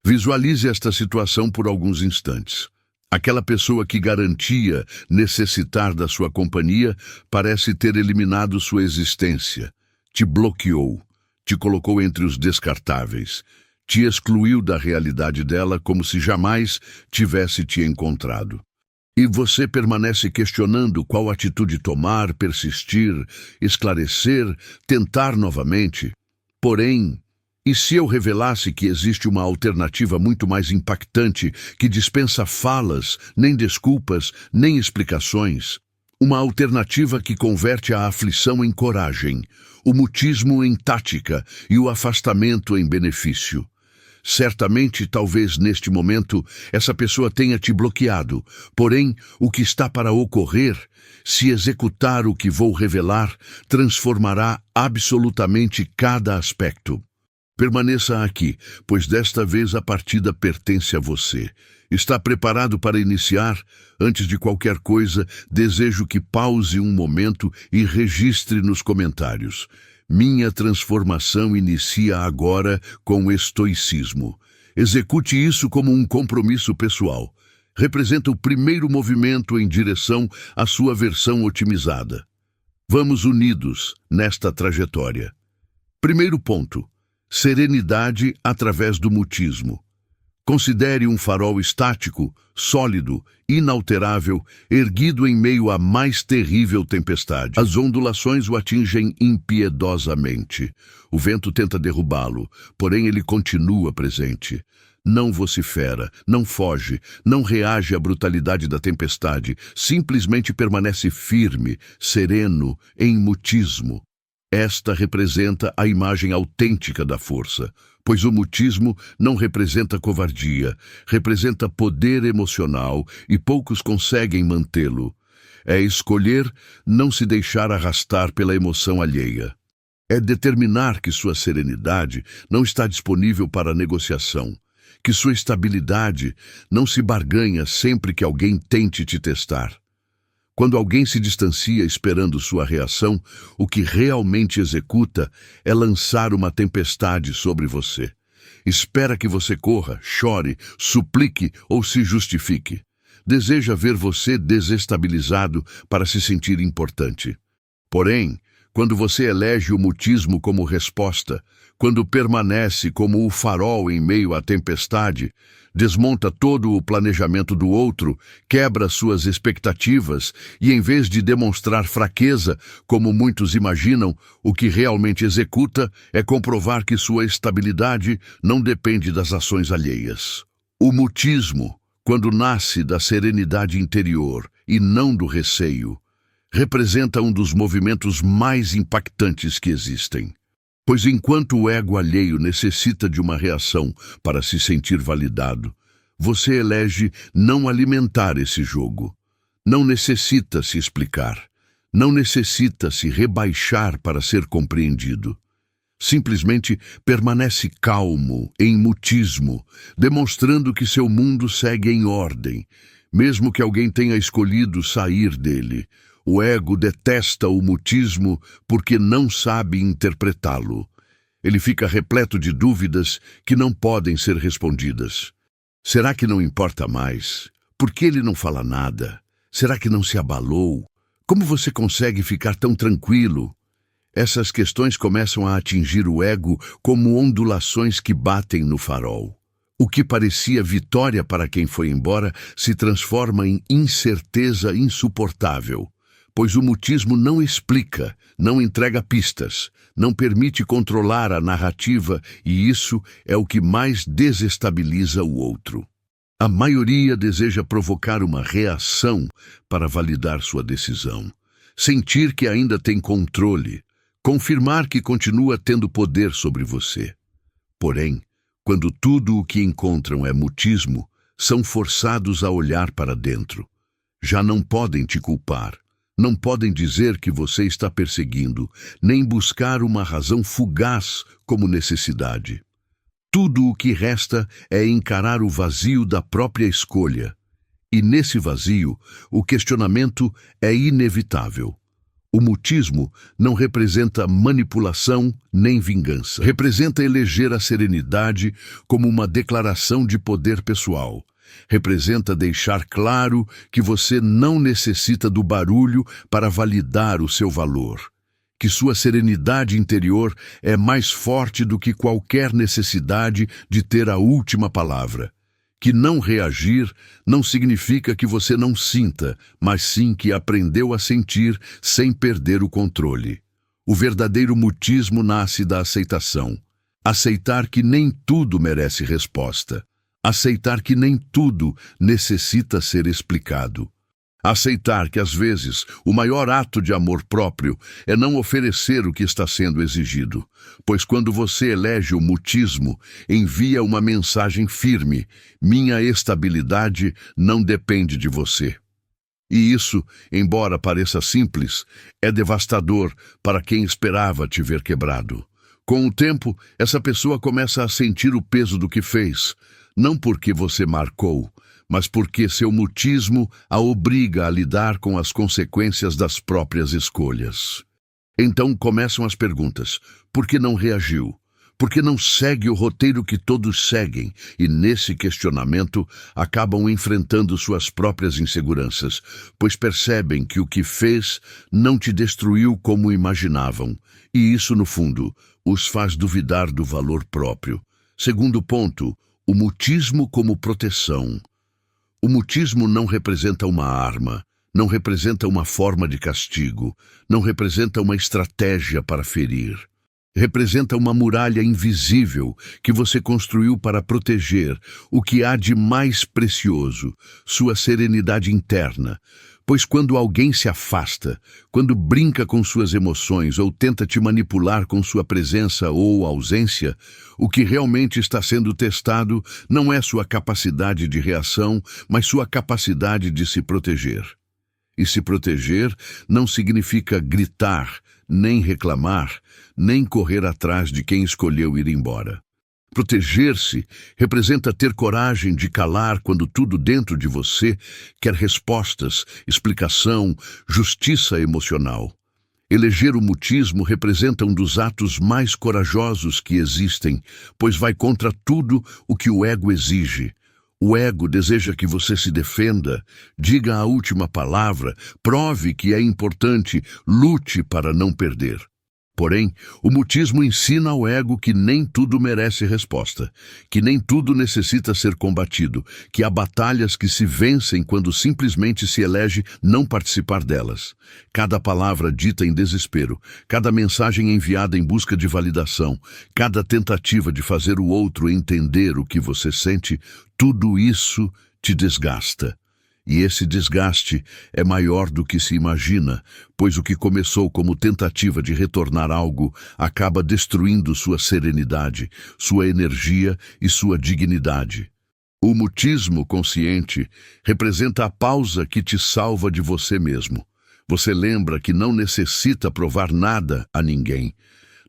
Visualize esta situação por alguns instantes. Aquela pessoa que garantia necessitar da sua companhia parece ter eliminado sua existência, te bloqueou, te colocou entre os descartáveis, te excluiu da realidade dela como se jamais tivesse te encontrado. E você permanece questionando qual atitude tomar, persistir, esclarecer, tentar novamente. Porém, e se eu revelasse que existe uma alternativa muito mais impactante, que dispensa falas, nem desculpas, nem explicações? Uma alternativa que converte a aflição em coragem, o mutismo em tática e o afastamento em benefício. Certamente, talvez neste momento, essa pessoa tenha te bloqueado. Porém, o que está para ocorrer, se executar o que vou revelar, transformará absolutamente cada aspecto. Permaneça aqui, pois desta vez a partida pertence a você. Está preparado para iniciar? Antes de qualquer coisa, desejo que pause um momento e registre nos comentários. Minha transformação inicia agora com estoicismo. Execute isso como um compromisso pessoal. Representa o primeiro movimento em direção à sua versão otimizada. Vamos unidos nesta trajetória. Primeiro ponto: serenidade através do mutismo. Considere um farol estático, sólido, inalterável, erguido em meio à mais terrível tempestade. As ondulações o atingem impiedosamente. O vento tenta derrubá-lo, porém ele continua presente. Não vocifera, não foge, não reage à brutalidade da tempestade, simplesmente permanece firme, sereno, em mutismo. Esta representa a imagem autêntica da força, pois o mutismo não representa covardia, representa poder emocional e poucos conseguem mantê-lo. É escolher não se deixar arrastar pela emoção alheia. É determinar que sua serenidade não está disponível para negociação, que sua estabilidade não se barganha sempre que alguém tente te testar. Quando alguém se distancia esperando sua reação, o que realmente executa é lançar uma tempestade sobre você. Espera que você corra, chore, suplique ou se justifique. Deseja ver você desestabilizado para se sentir importante. Porém, quando você elege o mutismo como resposta, quando permanece como o farol em meio à tempestade, desmonta todo o planejamento do outro, quebra suas expectativas e, em vez de demonstrar fraqueza, como muitos imaginam, o que realmente executa é comprovar que sua estabilidade não depende das ações alheias. O mutismo, quando nasce da serenidade interior e não do receio, representa um dos movimentos mais impactantes que existem. Pois enquanto o ego alheio necessita de uma reação para se sentir validado, você elege não alimentar esse jogo. Não necessita se explicar. Não necessita se rebaixar para ser compreendido. Simplesmente permanece calmo, em mutismo, demonstrando que seu mundo segue em ordem, mesmo que alguém tenha escolhido sair dele. O ego detesta o mutismo porque não sabe interpretá-lo. Ele fica repleto de dúvidas que não podem ser respondidas. Será que não importa mais? Por que ele não fala nada? Será que não se abalou? Como você consegue ficar tão tranquilo? Essas questões começam a atingir o ego como ondulações que batem no farol. O que parecia vitória para quem foi embora se transforma em incerteza insuportável. Pois o mutismo não explica, não entrega pistas, não permite controlar a narrativa e isso é o que mais desestabiliza o outro. A maioria deseja provocar uma reação para validar sua decisão, sentir que ainda tem controle, confirmar que continua tendo poder sobre você. Porém, quando tudo o que encontram é mutismo, são forçados a olhar para dentro. Já não podem te culpar. Não podem dizer que você está perseguindo, nem buscar uma razão fugaz como necessidade. Tudo o que resta é encarar o vazio da própria escolha. E nesse vazio, o questionamento é inevitável. O mutismo não representa manipulação nem vingança. Representa eleger a serenidade como uma declaração de poder pessoal. Representa deixar claro que você não necessita do barulho para validar o seu valor. Que sua serenidade interior é mais forte do que qualquer necessidade de ter a última palavra. Que não reagir não significa que você não sinta, mas sim que aprendeu a sentir sem perder o controle. O verdadeiro mutismo nasce da aceitação. Aceitar que nem tudo merece resposta. Aceitar que nem tudo necessita ser explicado. Aceitar que, às vezes, o maior ato de amor próprio é não oferecer o que está sendo exigido, pois quando você elege o mutismo, envia uma mensagem firme: minha estabilidade não depende de você. E isso, embora pareça simples, é devastador para quem esperava te ver quebrado. Com o tempo, essa pessoa começa a sentir o peso do que fez, não porque você marcou, mas porque seu mutismo a obriga a lidar com as consequências das próprias escolhas. Então começam as perguntas: por que não reagiu? Por que não segue o roteiro que todos seguem? E nesse questionamento acabam enfrentando suas próprias inseguranças, pois percebem que o que fez não te destruiu como imaginavam, e isso, no fundo, os faz duvidar do valor próprio. Segundo ponto, o mutismo como proteção. O mutismo não representa uma arma, não representa uma forma de castigo, não representa uma estratégia para ferir. Representa uma muralha invisível que você construiu para proteger o que há de mais precioso, sua serenidade interna. Pois quando alguém se afasta, quando brinca com suas emoções ou tenta te manipular com sua presença ou ausência, o que realmente está sendo testado não é sua capacidade de reação, mas sua capacidade de se proteger. E se proteger não significa gritar, nem reclamar, nem correr atrás de quem escolheu ir embora. Proteger-se representa ter coragem de calar quando tudo dentro de você quer respostas, explicação, justiça emocional. Eleger o mutismo representa um dos atos mais corajosos que existem, pois vai contra tudo o que o ego exige. O ego deseja que você se defenda, diga a última palavra, prove que é importante, lute para não perder. Porém, o mutismo ensina ao ego que nem tudo merece resposta, que nem tudo necessita ser combatido, que há batalhas que se vencem quando simplesmente se elege não participar delas. Cada palavra dita em desespero, cada mensagem enviada em busca de validação, cada tentativa de fazer o outro entender o que você sente, tudo isso te desgasta. E esse desgaste é maior do que se imagina, pois o que começou como tentativa de retornar algo acaba destruindo sua serenidade, sua energia e sua dignidade. O mutismo consciente representa a pausa que te salva de você mesmo. Você lembra que não necessita provar nada a ninguém.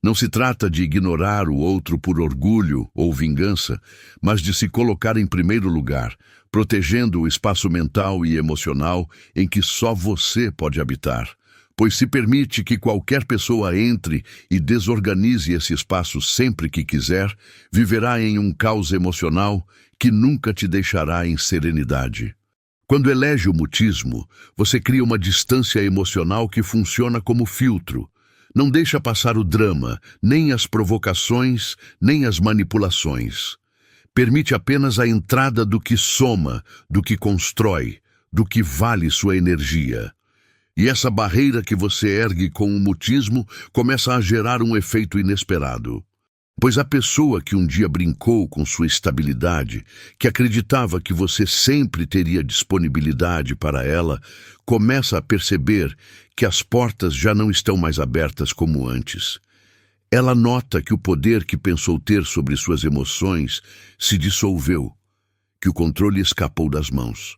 Não se trata de ignorar o outro por orgulho ou vingança, mas de se colocar em primeiro lugar, protegendo o espaço mental e emocional em que só você pode habitar. Pois se permite que qualquer pessoa entre e desorganize esse espaço sempre que quiser, viverá em um caos emocional que nunca te deixará em serenidade. Quando elege o mutismo, você cria uma distância emocional que funciona como filtro. Não deixa passar o drama, nem as provocações, nem as manipulações. Permite apenas a entrada do que soma, do que constrói, do que vale sua energia. E essa barreira que você ergue com o mutismo começa a gerar um efeito inesperado. Pois a pessoa que um dia brincou com sua estabilidade, que acreditava que você sempre teria disponibilidade para ela, começa a perceber que as portas já não estão mais abertas como antes. Ela nota que o poder que pensou ter sobre suas emoções se dissolveu, que o controle escapou das mãos.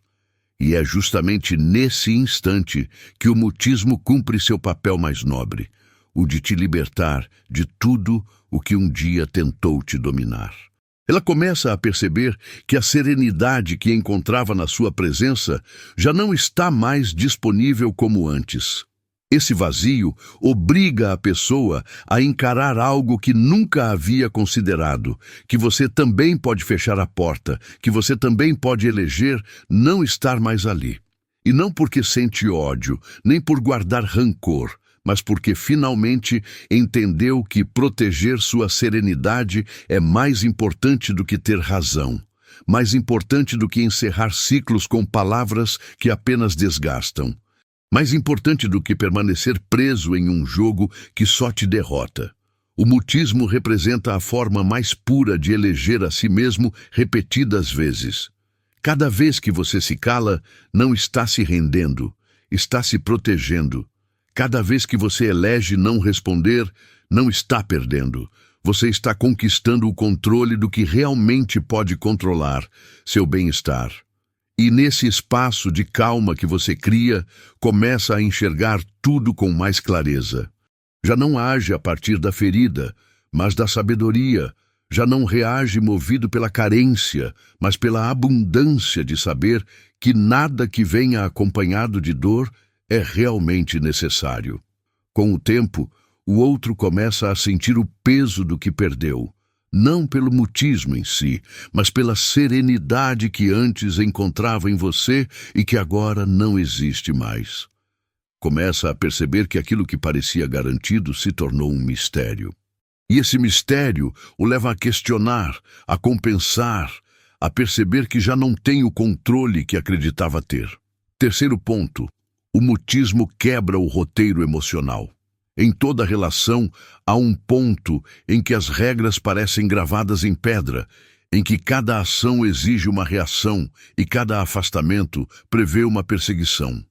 E é justamente nesse instante que o mutismo cumpre seu papel mais nobre, o de te libertar de tudo o que um dia tentou te dominar. Ela começa a perceber que a serenidade que encontrava na sua presença já não está mais disponível como antes. Esse vazio obriga a pessoa a encarar algo que nunca havia considerado, que você também pode fechar a porta, que você também pode eleger não estar mais ali. E não porque sente ódio, nem por guardar rancor, mas porque finalmente entendeu que proteger sua serenidade é mais importante do que ter razão, mais importante do que encerrar ciclos com palavras que apenas desgastam. Mais importante do que permanecer preso em um jogo que só te derrota. O mutismo representa a forma mais pura de eleger a si mesmo repetidas vezes. Cada vez que você se cala, não está se rendendo, está se protegendo. Cada vez que você elege não responder, não está perdendo. Você está conquistando o controle do que realmente pode controlar, seu bem-estar. E nesse espaço de calma que você cria, começa a enxergar tudo com mais clareza. Já não age a partir da ferida, mas da sabedoria. Já não reage movido pela carência, mas pela abundância de saber que nada que venha acompanhado de dor é realmente necessário. Com o tempo, o outro começa a sentir o peso do que perdeu. Não pelo mutismo em si, mas pela serenidade que antes encontrava em você e que agora não existe mais. Começa a perceber que aquilo que parecia garantido se tornou um mistério. E esse mistério o leva a questionar, a compensar, a perceber que já não tem o controle que acreditava ter. Terceiro ponto, o mutismo quebra o roteiro emocional. Em toda relação, há um ponto em que as regras parecem gravadas em pedra, em que cada ação exige uma reação e cada afastamento prevê uma perseguição.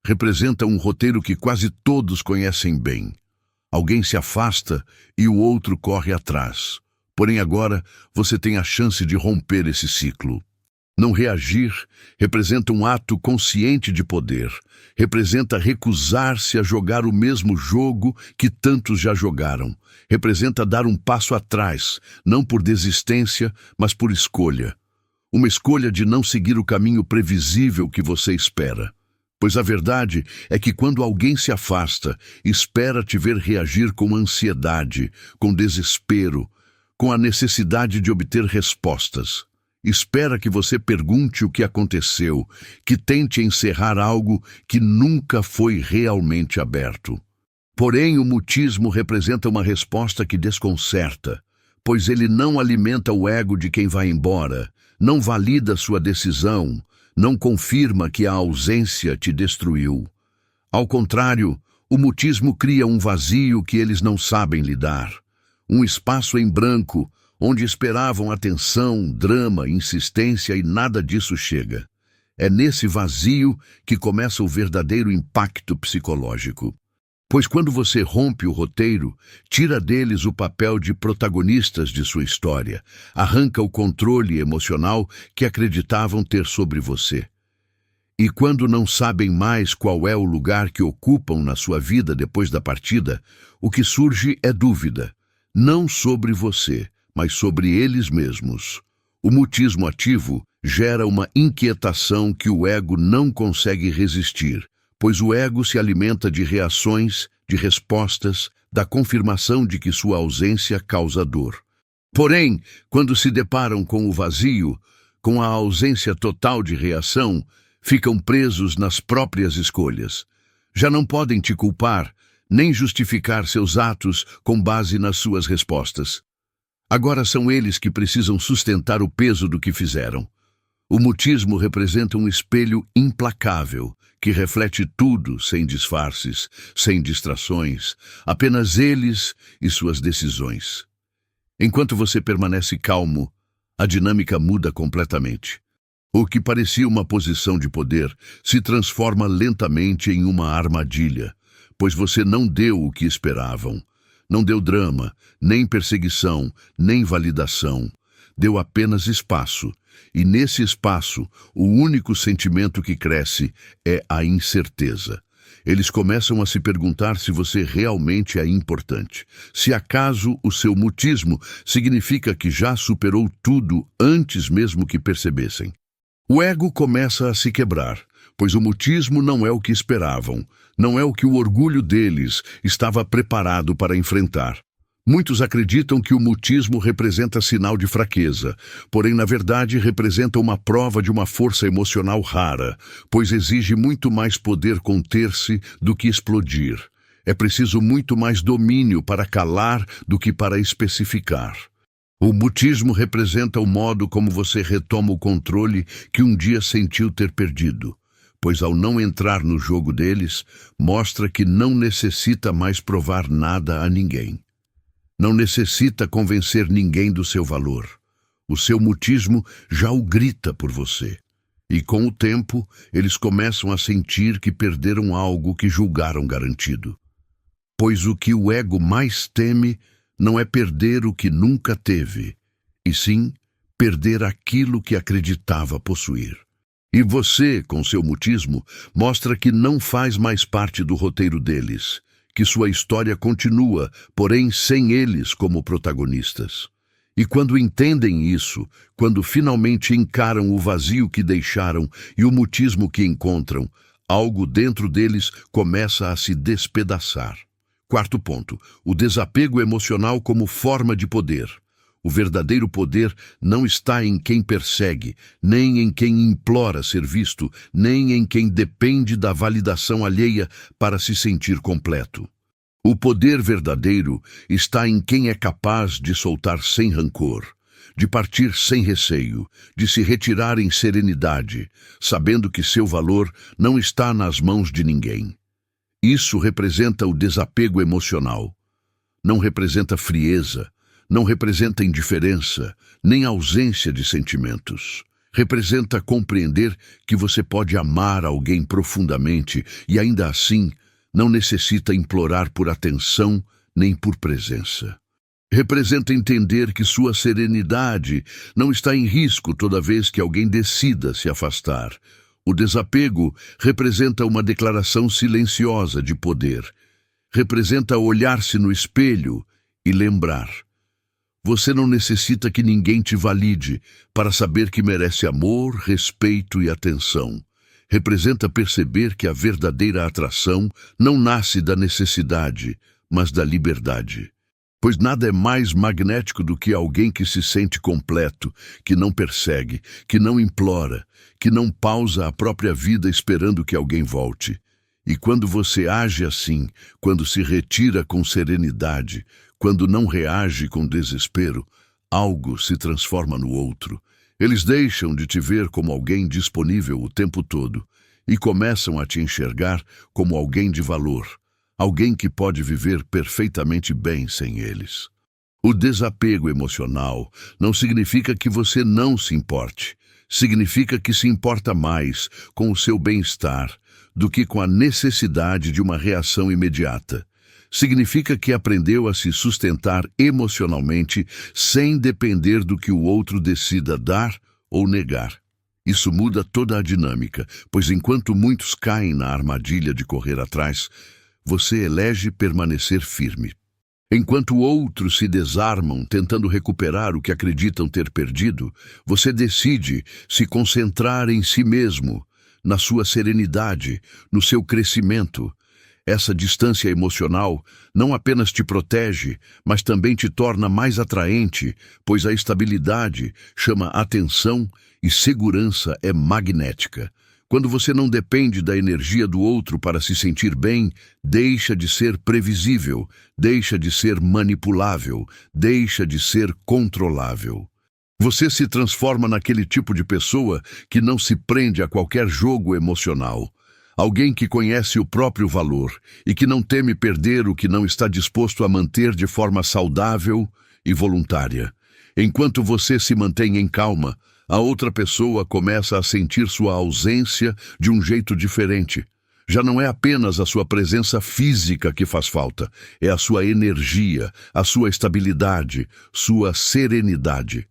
Representa um roteiro que quase todos conhecem bem. Alguém se afasta e o outro corre atrás. Porém agora você tem a chance de romper esse ciclo. Não reagir representa um ato consciente de poder, representa recusar-se a jogar o mesmo jogo que tantos já jogaram, representa dar um passo atrás, não por desistência, mas por escolha. Uma escolha de não seguir o caminho previsível que você espera. Pois a verdade é que quando alguém se afasta, espera te ver reagir com ansiedade, com desespero, com a necessidade de obter respostas. Espera que você pergunte o que aconteceu, que tente encerrar algo que nunca foi realmente aberto. Porém, o mutismo representa uma resposta que desconcerta, pois ele não alimenta o ego de quem vai embora, não valida sua decisão, não confirma que a ausência te destruiu. Ao contrário, o mutismo cria um vazio que eles não sabem lidar, um espaço em branco, onde esperavam atenção, drama, insistência e nada disso chega. É nesse vazio que começa o verdadeiro impacto psicológico. Pois quando você rompe o roteiro, tira deles o papel de protagonistas de sua história, arranca o controle emocional que acreditavam ter sobre você. E quando não sabem mais qual é o lugar que ocupam na sua vida depois da partida, o que surge é dúvida, não sobre você, mas sobre eles mesmos. O mutismo ativo gera uma inquietação que o ego não consegue resistir, pois o ego se alimenta de reações, de respostas, da confirmação de que sua ausência causa dor. Porém, quando se deparam com o vazio, com a ausência total de reação, ficam presos nas próprias escolhas. Já não podem te culpar, nem justificar seus atos com base nas suas respostas. Agora são eles que precisam sustentar o peso do que fizeram. O mutismo representa um espelho implacável, que reflete tudo sem disfarces, sem distrações, apenas eles e suas decisões. Enquanto você permanece calmo, a dinâmica muda completamente. O que parecia uma posição de poder se transforma lentamente em uma armadilha, pois você não deu o que esperavam. Não deu drama, nem perseguição, nem validação. Deu apenas espaço. E nesse espaço, o único sentimento que cresce é a incerteza. Eles começam a se perguntar se você realmente é importante. Se acaso o seu mutismo significa que já superou tudo antes mesmo que percebessem. O ego começa a se quebrar, pois o mutismo não é o que esperavam, não é o que o orgulho deles estava preparado para enfrentar. Muitos acreditam que o mutismo representa sinal de fraqueza, porém, na verdade, representa uma prova de uma força emocional rara, pois exige muito mais poder conter-se do que explodir. É preciso muito mais domínio para calar do que para especificar. O mutismo representa o modo como você retoma o controle que um dia sentiu ter perdido, pois ao não entrar no jogo deles, mostra que não necessita mais provar nada a ninguém. Não necessita convencer ninguém do seu valor. O seu mutismo já o grita por você. E com o tempo, eles começam a sentir que perderam algo que julgaram garantido. Pois o que o ego mais teme não é perder o que nunca teve, e sim perder aquilo que acreditava possuir. E você, com seu mutismo, mostra que não faz mais parte do roteiro deles, que sua história continua, porém sem eles como protagonistas. E quando entendem isso, quando finalmente encaram o vazio que deixaram e o mutismo que encontram, algo dentro deles começa a se despedaçar. Quarto ponto, o desapego emocional como forma de poder. O verdadeiro poder não está em quem persegue, nem em quem implora ser visto, nem em quem depende da validação alheia para se sentir completo. O poder verdadeiro está em quem é capaz de soltar sem rancor, de partir sem receio, de se retirar em serenidade, sabendo que seu valor não está nas mãos de ninguém. Isso representa o desapego emocional. Não representa frieza, não representa indiferença, nem ausência de sentimentos. Representa compreender que você pode amar alguém profundamente e ainda assim não necessita implorar por atenção nem por presença. Representa entender que sua serenidade não está em risco toda vez que alguém decida se afastar. O desapego representa uma declaração silenciosa de poder. Representa olhar-se no espelho e lembrar. Você não necessita que ninguém te valide para saber que merece amor, respeito e atenção. Representa perceber que a verdadeira atração não nasce da necessidade, mas da liberdade. Pois nada é mais magnético do que alguém que se sente completo, que não persegue, que não implora, que não pausa a própria vida esperando que alguém volte. E quando você age assim, quando se retira com serenidade, quando não reage com desespero, algo se transforma no outro. Eles deixam de te ver como alguém disponível o tempo todo e começam a te enxergar como alguém de valor, alguém que pode viver perfeitamente bem sem eles. O desapego emocional não significa que você não se importe, significa que se importa mais com o seu bem-estar do que com a necessidade de uma reação imediata. Significa que aprendeu a se sustentar emocionalmente sem depender do que o outro decida dar ou negar. Isso muda toda a dinâmica, pois enquanto muitos caem na armadilha de correr atrás, você elege permanecer firme. Enquanto outros se desarmam tentando recuperar o que acreditam ter perdido, você decide se concentrar em si mesmo, na sua serenidade, no seu crescimento. Essa distância emocional não apenas te protege, mas também te torna mais atraente, pois a estabilidade chama atenção e segurança é magnética. Quando você não depende da energia do outro para se sentir bem, deixa de ser previsível, deixa de ser manipulável, deixa de ser controlável. Você se transforma naquele tipo de pessoa que não se prende a qualquer jogo emocional. Alguém que conhece o próprio valor e que não teme perder o que não está disposto a manter de forma saudável e voluntária. Enquanto você se mantém em calma, a outra pessoa começa a sentir sua ausência de um jeito diferente. Já não é apenas a sua presença física que faz falta, é a sua energia, a sua estabilidade, sua serenidade.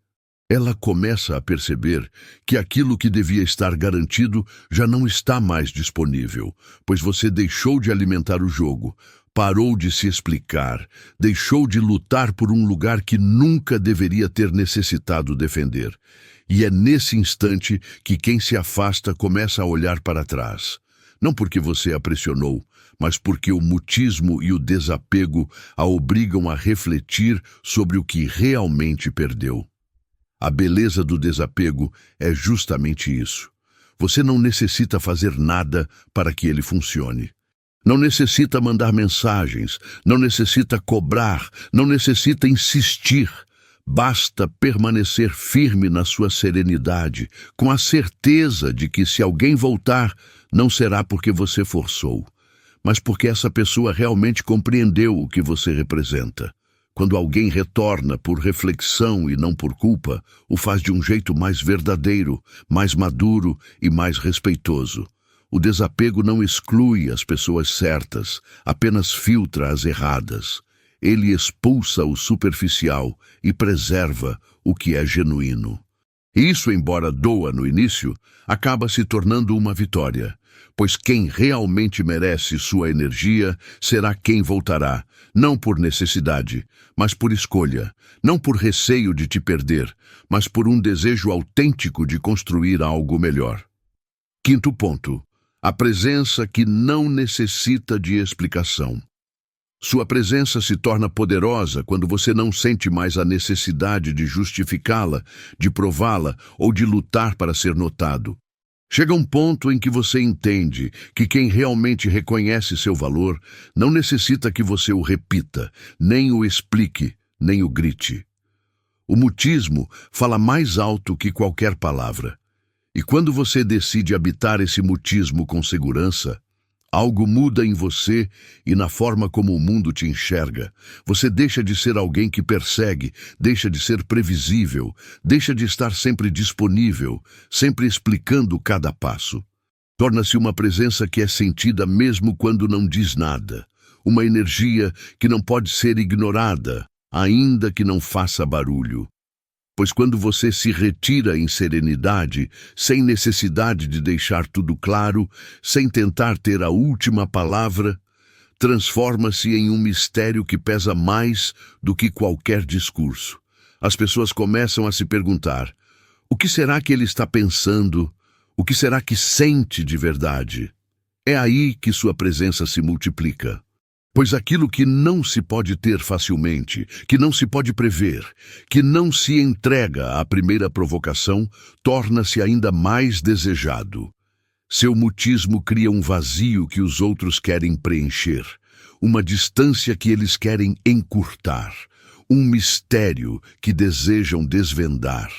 Ela começa a perceber que aquilo que devia estar garantido já não está mais disponível, pois você deixou de alimentar o jogo, parou de se explicar, deixou de lutar por um lugar que nunca deveria ter necessitado defender. E é nesse instante que quem se afasta começa a olhar para trás. Não porque você a pressionou, mas porque o mutismo e o desapego a obrigam a refletir sobre o que realmente perdeu. A beleza do desapego é justamente isso. Você não necessita fazer nada para que ele funcione. Não necessita mandar mensagens, não necessita cobrar, não necessita insistir. Basta permanecer firme na sua serenidade, com a certeza de que se alguém voltar, não será porque você forçou, mas porque essa pessoa realmente compreendeu o que você representa. Quando alguém retorna por reflexão e não por culpa, o faz de um jeito mais verdadeiro, mais maduro e mais respeitoso. O desapego não exclui as pessoas certas, apenas filtra as erradas. Ele expulsa o superficial e preserva o que é genuíno. Isso, embora doa no início, acaba se tornando uma vitória, pois quem realmente merece sua energia será quem voltará, não por necessidade, mas por escolha, não por receio de te perder, mas por um desejo autêntico de construir algo melhor. Quinto ponto: a presença que não necessita de explicação. Sua presença se torna poderosa quando você não sente mais a necessidade de justificá-la, de prová-la ou de lutar para ser notado. Chega um ponto em que você entende que quem realmente reconhece seu valor não necessita que você o repita, nem o explique, nem o grite. O mutismo fala mais alto que qualquer palavra. E quando você decide habitar esse mutismo com segurança, algo muda em você e na forma como o mundo te enxerga. Você deixa de ser alguém que persegue, deixa de ser previsível, deixa de estar sempre disponível, sempre explicando cada passo. Torna-se uma presença que é sentida mesmo quando não diz nada. Uma energia que não pode ser ignorada, ainda que não faça barulho. Pois quando você se retira em serenidade, sem necessidade de deixar tudo claro, sem tentar ter a última palavra, transforma-se em um mistério que pesa mais do que qualquer discurso. As pessoas começam a se perguntar: o que será que ele está pensando? O que será que sente de verdade? É aí que sua presença se multiplica. Pois aquilo que não se pode ter facilmente, que não se pode prever, que não se entrega à primeira provocação, torna-se ainda mais desejado. Seu mutismo cria um vazio que os outros querem preencher, uma distância que eles querem encurtar, um mistério que desejam desvendar.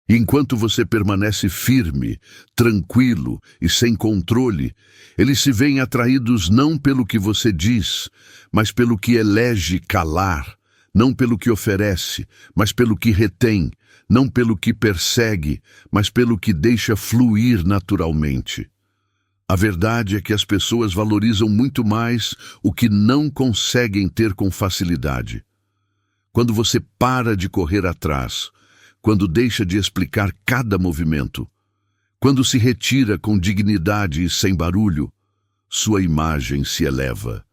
Enquanto você permanece firme, tranquilo e sem controle, eles se veem atraídos não pelo que você diz, mas pelo que elege calar, não pelo que oferece, mas pelo que retém, não pelo que persegue, mas pelo que deixa fluir naturalmente. A verdade é que as pessoas valorizam muito mais o que não conseguem ter com facilidade. Quando você para de correr atrás, quando deixa de explicar cada movimento, quando se retira com dignidade e sem barulho, sua imagem se eleva.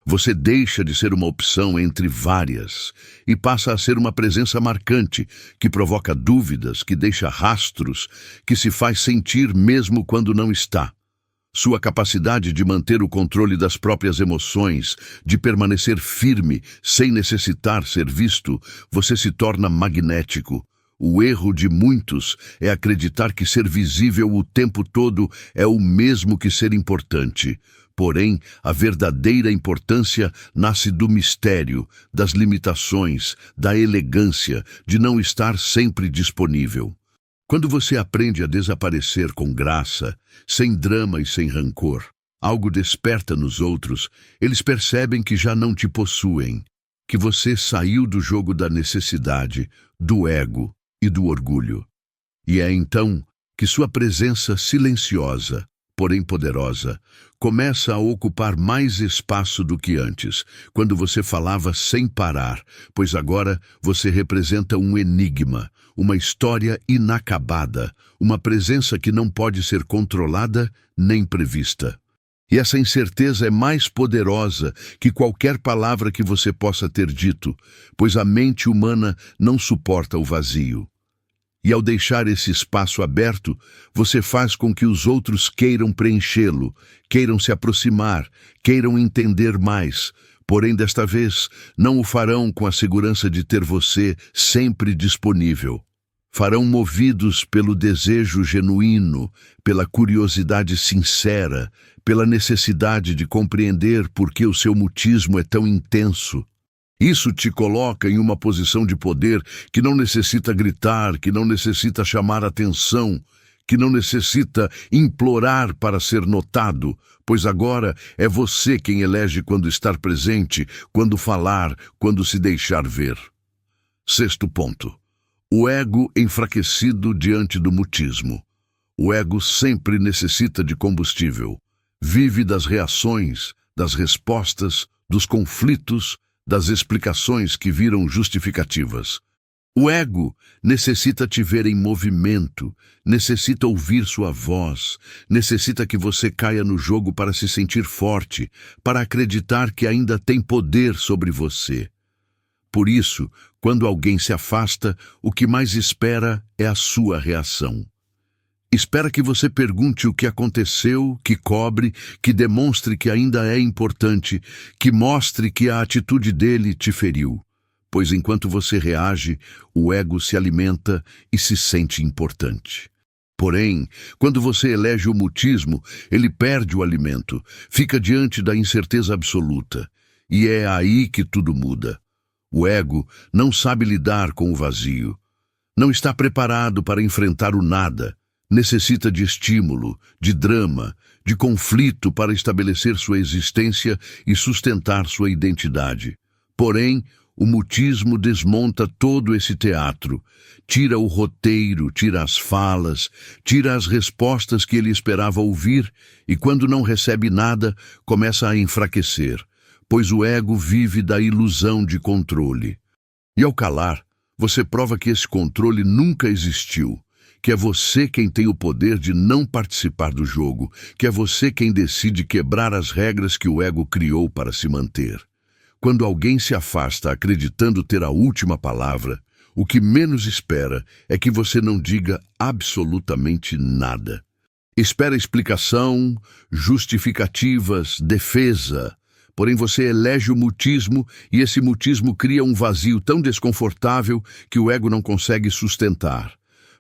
Você deixa de ser uma opção entre várias e passa a ser uma presença marcante, que provoca dúvidas, que deixa rastros, que se faz sentir mesmo quando não está. Sua capacidade de manter o controle das próprias emoções, de permanecer firme sem necessitar ser visto, você se torna magnético. O erro de muitos é acreditar que ser visível o tempo todo é o mesmo que ser importante. Porém, a verdadeira importância nasce do mistério, das limitações, da elegância, de não estar sempre disponível. Quando você aprende a desaparecer com graça, sem drama e sem rancor, algo desperta nos outros, eles percebem que já não te possuem, que você saiu do jogo da necessidade, do ego e do orgulho. E é então que sua presença silenciosa, porém poderosa, começa a ocupar mais espaço do que antes, quando você falava sem parar, pois agora você representa um enigma, uma história inacabada, uma presença que não pode ser controlada nem prevista. E essa incerteza é mais poderosa que qualquer palavra que você possa ter dito, pois a mente humana não suporta o vazio. E ao deixar esse espaço aberto, você faz com que os outros queiram preenchê-lo, queiram se aproximar, queiram entender mais. Porém, desta vez, não o farão com a segurança de ter você sempre disponível. Farão movidos pelo desejo genuíno, pela curiosidade sincera, pela necessidade de compreender por que o seu mutismo é tão intenso. Isso te coloca em uma posição de poder que não necessita gritar, que não necessita chamar atenção, que não necessita implorar para ser notado, pois agora é você quem elege quando estar presente, quando falar, quando se deixar ver. Sexto ponto. O ego enfraquecido diante do mutismo. O ego sempre necessita de combustível. Vive das reações, das respostas, dos conflitos, das explicações que viram justificativas. O ego necessita te ver em movimento, necessita ouvir sua voz, necessita que você caia no jogo para se sentir forte, para acreditar que ainda tem poder sobre você. Por isso, quando alguém se afasta, o que mais espera é a sua reação. Espera que você pergunte o que aconteceu, que cobre, que demonstre que ainda é importante, que mostre que a atitude dele te feriu. Pois enquanto você reage, o ego se alimenta e se sente importante. Porém, quando você elege o mutismo, ele perde o alimento, fica diante da incerteza absoluta. E é aí que tudo muda. O ego não sabe lidar com o vazio. Não está preparado para enfrentar o nada. Necessita de estímulo, de drama, de conflito para estabelecer sua existência e sustentar sua identidade. Porém, o mutismo desmonta todo esse teatro, tira o roteiro, tira as falas, tira as respostas que ele esperava ouvir e, quando não recebe nada, começa a enfraquecer, pois o ego vive da ilusão de controle. E ao calar, você prova que esse controle nunca existiu, que é você quem tem o poder de não participar do jogo, que é você quem decide quebrar as regras que o ego criou para se manter. Quando alguém se afasta acreditando ter a última palavra, o que menos espera é que você não diga absolutamente nada. Espera explicação, justificativas, defesa. Porém, você elege o mutismo e esse mutismo cria um vazio tão desconfortável que o ego não consegue sustentar.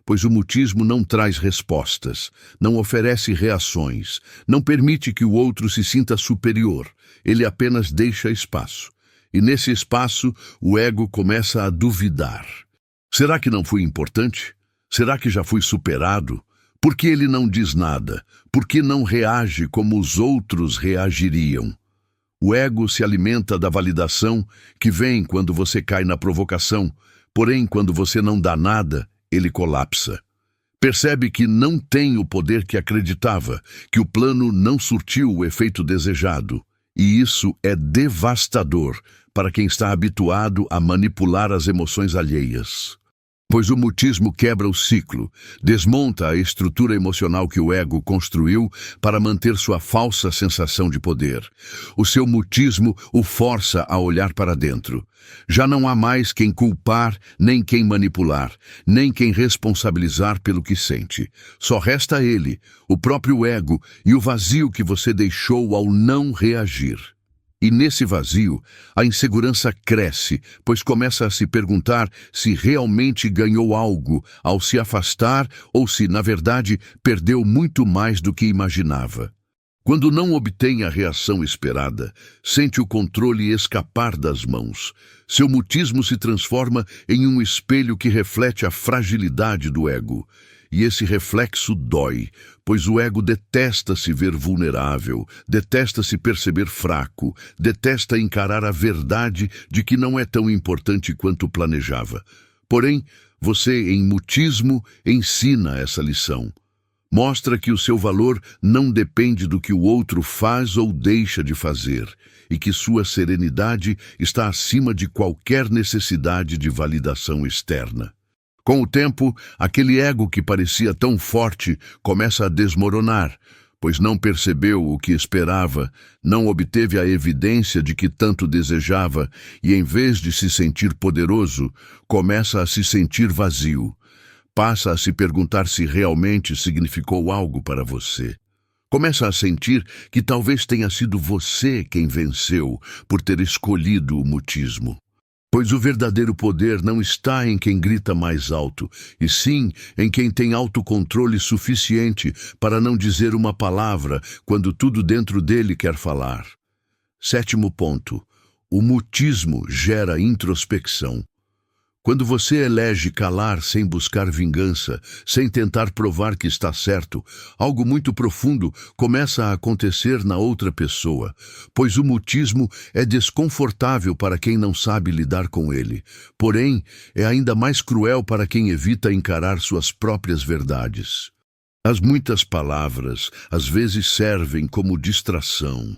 Pois o mutismo não traz respostas, não oferece reações, não permite que o outro se sinta superior, ele apenas deixa espaço. E nesse espaço, o ego começa a duvidar. Será que não fui importante? Será que já fui superado? Por que ele não diz nada? Por que não reage como os outros reagiriam? O ego se alimenta da validação que vem quando você cai na provocação, porém, quando você não dá nada, ele colapsa. Percebe que não tem o poder que acreditava, que o plano não surtiu o efeito desejado. E isso é devastador para quem está habituado a manipular as emoções alheias. Pois o mutismo quebra o ciclo, desmonta a estrutura emocional que o ego construiu para manter sua falsa sensação de poder. O seu mutismo o força a olhar para dentro. Já não há mais quem culpar, nem quem manipular, nem quem responsabilizar pelo que sente. Só resta ele, o próprio ego e o vazio que você deixou ao não reagir. E nesse vazio, a insegurança cresce, pois começa a se perguntar se realmente ganhou algo ao se afastar ou se, na verdade, perdeu muito mais do que imaginava. Quando não obtém a reação esperada, sente o controle escapar das mãos. Seu mutismo se transforma em um espelho que reflete a fragilidade do ego. E esse reflexo dói, pois o ego detesta se ver vulnerável, detesta se perceber fraco, detesta encarar a verdade de que não é tão importante quanto planejava. Porém, você, em mutismo, ensina essa lição. Mostra que o seu valor não depende do que o outro faz ou deixa de fazer, e que sua serenidade está acima de qualquer necessidade de validação externa. Com o tempo, aquele ego que parecia tão forte começa a desmoronar, pois não percebeu o que esperava, não obteve a evidência de que tanto desejava e, em vez de se sentir poderoso, começa a se sentir vazio. Passa a se perguntar se realmente significou algo para você. Começa a sentir que talvez tenha sido você quem venceu por ter escolhido o mutismo. Pois o verdadeiro poder não está em quem grita mais alto, e sim em quem tem autocontrole suficiente para não dizer uma palavra quando tudo dentro dele quer falar. 7º ponto. O mutismo gera introspecção. Quando você elege calar sem buscar vingança, sem tentar provar que está certo, algo muito profundo começa a acontecer na outra pessoa, pois o mutismo é desconfortável para quem não sabe lidar com ele. Porém, é ainda mais cruel para quem evita encarar suas próprias verdades. As muitas palavras às vezes servem como distração,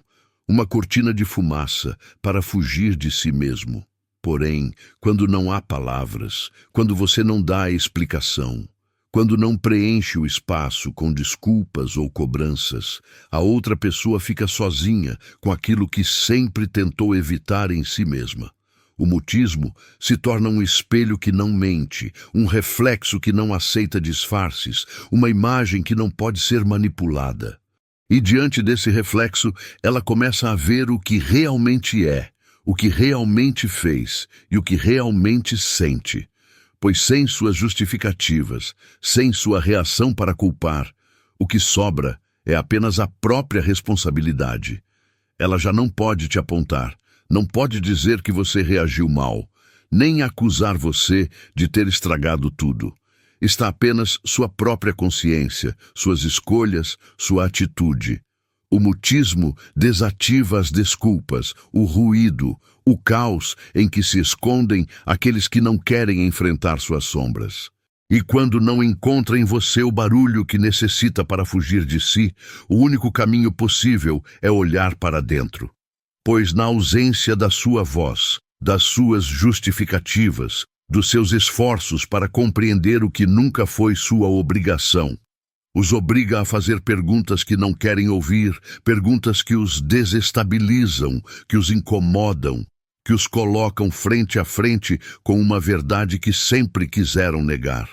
uma cortina de fumaça para fugir de si mesmo. Porém, quando não há palavras, quando você não dá explicação, quando não preenche o espaço com desculpas ou cobranças, a outra pessoa fica sozinha com aquilo que sempre tentou evitar em si mesma. O mutismo se torna um espelho que não mente, um reflexo que não aceita disfarces, uma imagem que não pode ser manipulada. E diante desse reflexo, ela começa a ver o que realmente é, o que realmente fez e o que realmente sente, pois sem suas justificativas, sem sua reação para culpar, o que sobra é apenas a própria responsabilidade. Ela já não pode te apontar, não pode dizer que você reagiu mal, nem acusar você de ter estragado tudo. Está apenas sua própria consciência, suas escolhas, sua atitude. O mutismo desativa as desculpas, o ruído, o caos em que se escondem aqueles que não querem enfrentar suas sombras. E quando não encontra em você o barulho que necessita para fugir de si, o único caminho possível é olhar para dentro. Pois na ausência da sua voz, das suas justificativas, dos seus esforços para compreender o que nunca foi sua obrigação, os obriga a fazer perguntas que não querem ouvir, perguntas que os desestabilizam, que os incomodam, que os colocam frente a frente com uma verdade que sempre quiseram negar.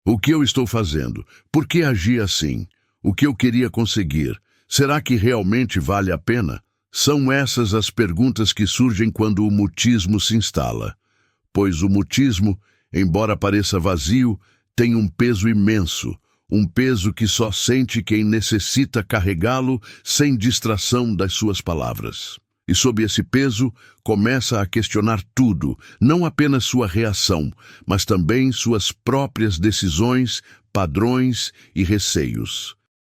O que eu estou fazendo? Por que agi assim? O que eu queria conseguir? Será que realmente vale a pena? São essas as perguntas que surgem quando o mutismo se instala. Pois o mutismo, embora pareça vazio, tem um peso imenso, um peso que só sente quem necessita carregá-lo sem distração das suas palavras. E sob esse peso, começa a questionar tudo, não apenas sua reação, mas também suas próprias decisões, padrões e receios.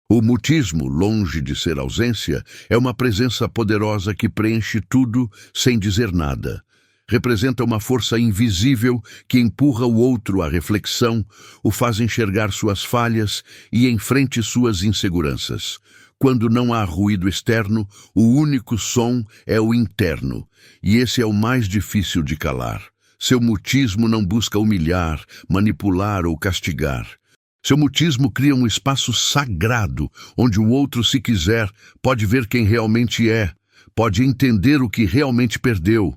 O mutismo, longe de ser ausência, é uma presença poderosa que preenche tudo sem dizer nada. Representa uma força invisível que empurra o outro à reflexão, o faz enxergar suas falhas e enfrente suas inseguranças. Quando não há ruído externo, o único som é o interno, e esse é o mais difícil de calar. Seu mutismo não busca humilhar, manipular ou castigar. Seu mutismo cria um espaço sagrado, onde o outro, se quiser, pode ver quem realmente é, pode entender o que realmente perdeu.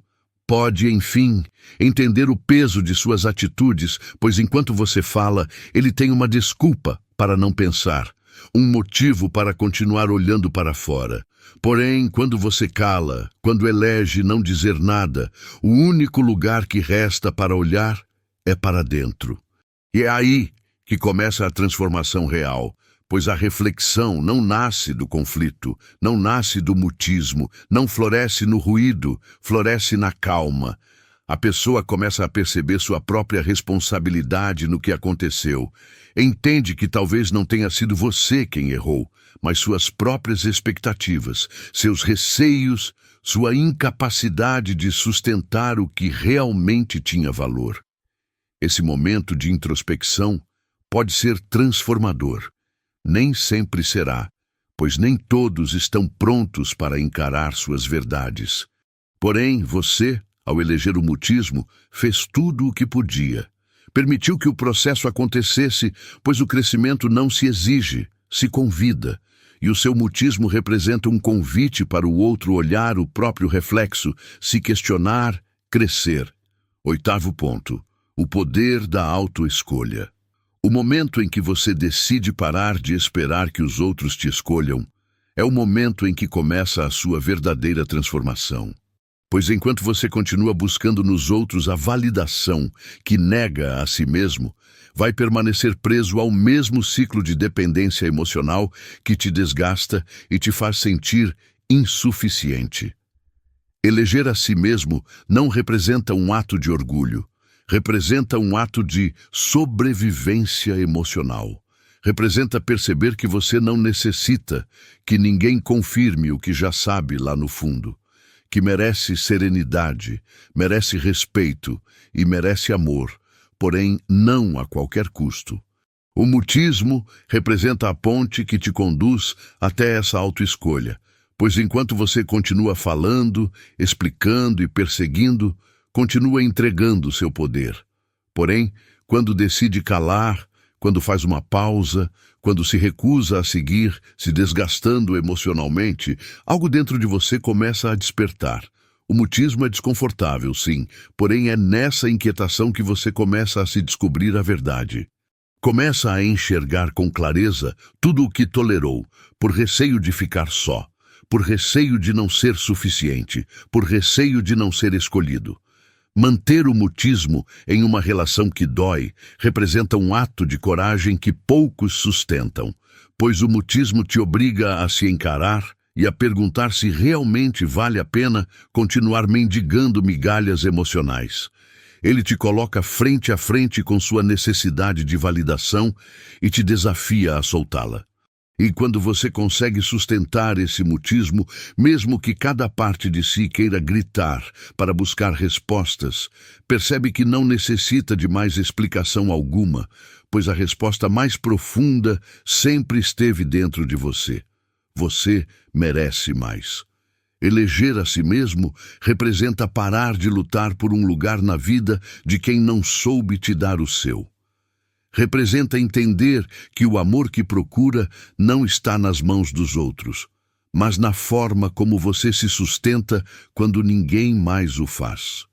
Pode, enfim, entender o peso de suas atitudes, pois enquanto você fala, ele tem uma desculpa para não pensar, um motivo para continuar olhando para fora. Porém, quando você cala, quando elege não dizer nada, o único lugar que resta para olhar é para dentro. E é aí que começa a transformação real. Pois a reflexão não nasce do conflito, não nasce do mutismo, não floresce no ruído, floresce na calma. A pessoa começa a perceber sua própria responsabilidade no que aconteceu. Entende que talvez não tenha sido você quem errou, mas suas próprias expectativas, seus receios, sua incapacidade de sustentar o que realmente tinha valor. Esse momento de introspecção pode ser transformador. Nem sempre será, pois nem todos estão prontos para encarar suas verdades. Porém, você, ao eleger o mutismo, fez tudo o que podia. Permitiu que o processo acontecesse, pois o crescimento não se exige, se convida. E o seu mutismo representa um convite para o outro olhar o próprio reflexo, se questionar, crescer. 8º ponto. O poder da autoescolha. O momento em que você decide parar de esperar que os outros te escolham é o momento em que começa a sua verdadeira transformação. Pois enquanto você continua buscando nos outros a validação que nega a si mesmo, vai permanecer preso ao mesmo ciclo de dependência emocional que te desgasta e te faz sentir insuficiente. Eleger a si mesmo não representa um ato de orgulho, representa um ato de sobrevivência emocional. Representa perceber que você não necessita que ninguém confirme o que já sabe lá no fundo, que merece serenidade, merece respeito e merece amor, porém não a qualquer custo. O mutismo representa a ponte que te conduz até essa autoescolha, pois enquanto você continua falando, explicando e perseguindo, continua entregando seu poder. Porém, quando decide calar, quando faz uma pausa, quando se recusa a seguir, se desgastando emocionalmente, algo dentro de você começa a despertar. O mutismo é desconfortável, sim, porém é nessa inquietação que você começa a se descobrir a verdade. Começa a enxergar com clareza tudo o que tolerou, por receio de ficar só, por receio de não ser suficiente, por receio de não ser escolhido. Manter o mutismo em uma relação que dói representa um ato de coragem que poucos sustentam, pois o mutismo te obriga a se encarar e a perguntar se realmente vale a pena continuar mendigando migalhas emocionais. Ele te coloca frente a frente com sua necessidade de validação e te desafia a soltá-la. E quando você consegue sustentar esse mutismo, mesmo que cada parte de si queira gritar para buscar respostas, percebe que não necessita de mais explicação alguma, pois a resposta mais profunda sempre esteve dentro de você. Você merece mais. Eleger a si mesmo representa parar de lutar por um lugar na vida de quem não soube te dar o seu. Representa entender que o amor que procura não está nas mãos dos outros, mas na forma como você se sustenta quando ninguém mais o faz.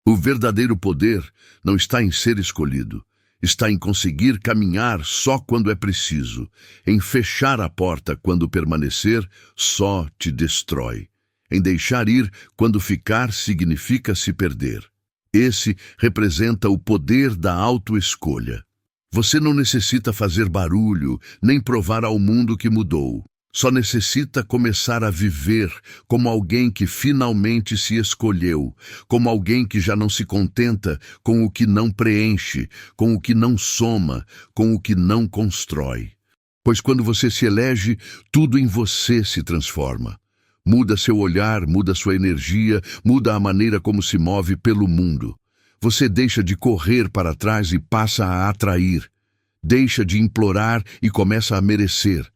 O verdadeiro poder não está em ser escolhido, está em conseguir caminhar só quando é preciso, em fechar a porta quando permanecer só te destrói, em deixar ir quando ficar significa se perder. Esse representa o poder da autoescolha. Você não necessita fazer barulho, nem provar ao mundo que mudou. Só necessita começar a viver como alguém que finalmente se escolheu, como alguém que já não se contenta com o que não preenche, com o que não soma, com o que não constrói. Pois quando você se elege, tudo em você se transforma. Muda seu olhar, muda sua energia, muda a maneira como se move pelo mundo. Você deixa de correr para trás e passa a atrair. Deixa de implorar e começa a merecer.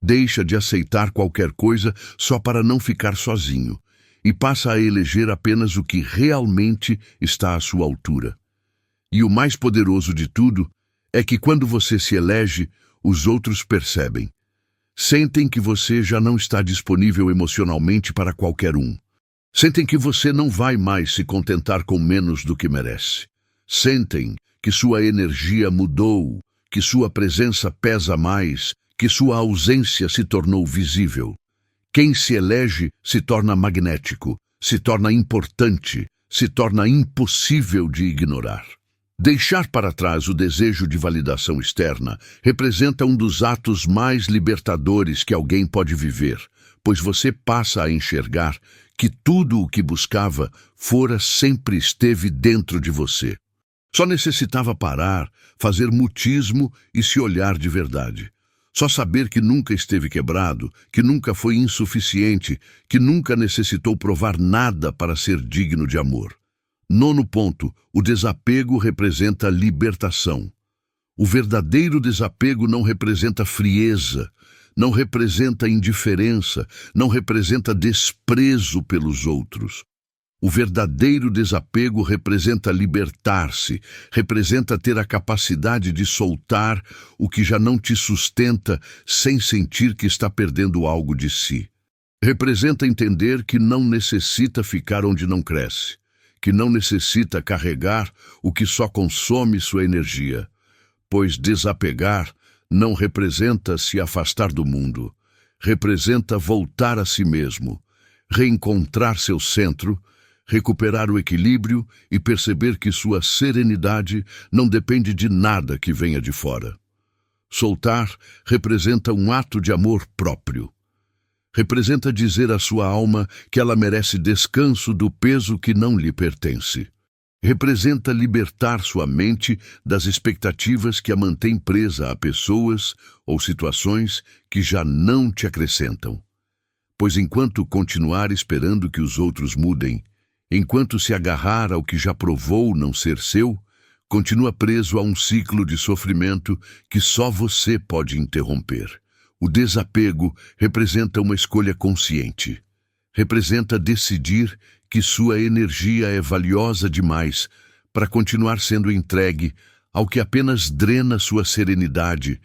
Deixa de aceitar qualquer coisa só para não ficar sozinho. E passa a eleger apenas o que realmente está à sua altura. E o mais poderoso de tudo é que quando você se elege, os outros percebem. Sentem que você já não está disponível emocionalmente para qualquer um. Sentem que você não vai mais se contentar com menos do que merece. Sentem que sua energia mudou, que sua presença pesa mais, que sua ausência se tornou visível. Quem se elege se torna magnético, se torna importante, se torna impossível de ignorar. Deixar para trás o desejo de validação externa representa um dos atos mais libertadores que alguém pode viver, pois você passa a enxergar que tudo o que buscava sempre esteve dentro de você. Só necessitava parar, fazer mutismo e se olhar de verdade. Só saber que nunca esteve quebrado, que nunca foi insuficiente, que nunca necessitou provar nada para ser digno de amor. 9º ponto, o desapego representa libertação. O verdadeiro desapego não representa frieza, não representa indiferença, não representa desprezo pelos outros. O verdadeiro desapego representa libertar-se, representa ter a capacidade de soltar o que já não te sustenta sem sentir que está perdendo algo de si. Representa entender que não necessita ficar onde não cresce, que não necessita carregar o que só consome sua energia. pois desapegar não representa se afastar do mundo, representa voltar a si mesmo, reencontrar seu centro, recuperar o equilíbrio e perceber que sua serenidade não depende de nada que venha de fora. Soltar representa um ato de amor próprio. Representa dizer à sua alma que ela merece descanso do peso que não lhe pertence. Representa libertar sua mente das expectativas que a mantêm presa a pessoas ou situações que já não te acrescentam. Pois enquanto continuar esperando que os outros mudem, enquanto se agarrar ao que já provou não ser seu, continua preso a um ciclo de sofrimento que só você pode interromper. O desapego representa uma escolha consciente. Representa decidir que sua energia é valiosa demais para continuar sendo entregue ao que apenas drena sua serenidade,